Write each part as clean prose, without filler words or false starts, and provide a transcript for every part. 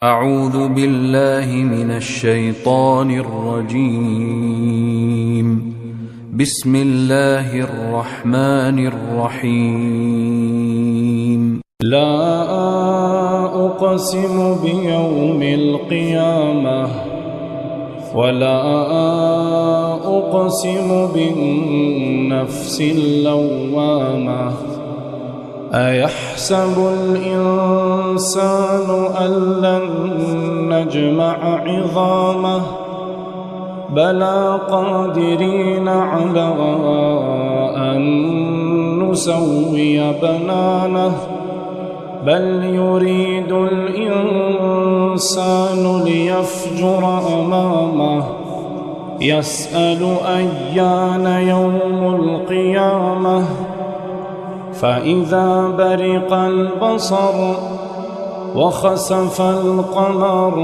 أعوذ بالله من الشيطان الرجيم. بسم الله الرحمن الرحيم. لا أقسم بيوم القيامة ولا أقسم بالنفس اللوامة. أيحسب الإنسان أن لن نجمع عظامه بلى قادرين على أن نسوي بنانه بل يريد الإنسان ليفجر أمامه يسأل أيان يوم القيامة فإذا برق البصر وخسف القمر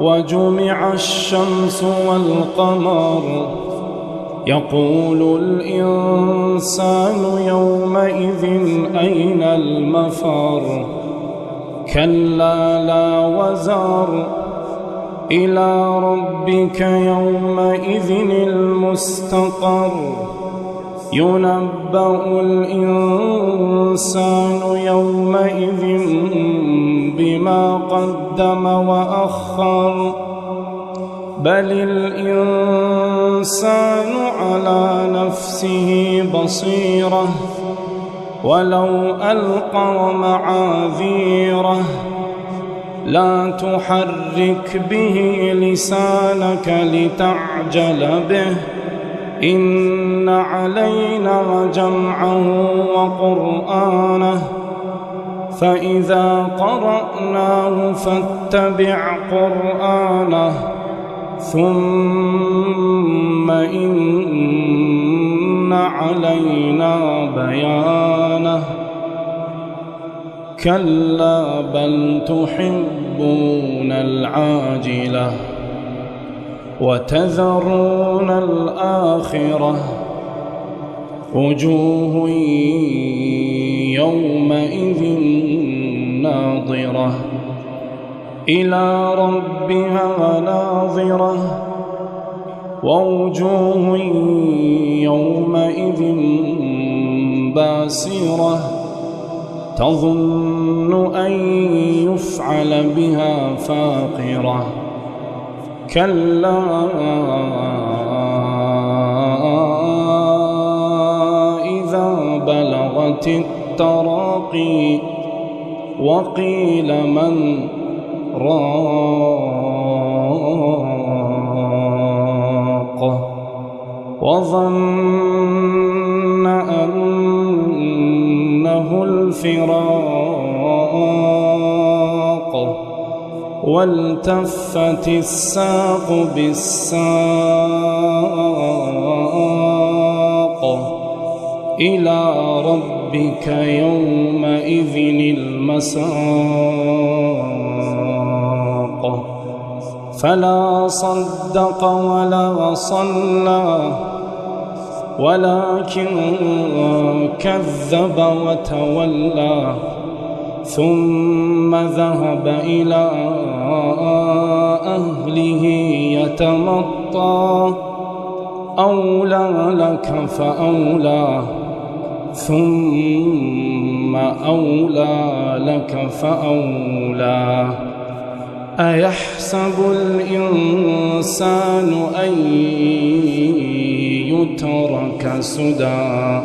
وجمع الشمس والقمر يقول الإنسان يومئذ أين المفر. كلا لا وزر إلى ربك يومئذ المستقر. ينبأ الإنسان يومئذ بما قدم وأخر بل الإنسان على نفسه بصيرة ولو ألقى معاذيره. لا تحرك به لسانك لتعجل به إن علينا جمعه وقرآنه فإذا قرأناه فاتبع قرآنه ثم إن علينا بيانه. كلا بل تحبون العاجلة وتذرون الآخرة وجوه يومئذ ناظرة إلى ربها ناظرة ووجوه يومئذ باسرة تظن أن يفعل بها فاقرة. كلا إذا بلغت التراقي وقيل من راق وظن أنه الفراق والتفت الساق بالساق إلى ربك يومئذ المساق. فلا صدق ولا صلى ولكن كذب وتولى ثم ذهب إلى أهله يتمطى. أولى لك فأولى ثم أولى لك فأولى. أيحسب الإنسان أن يترك سدى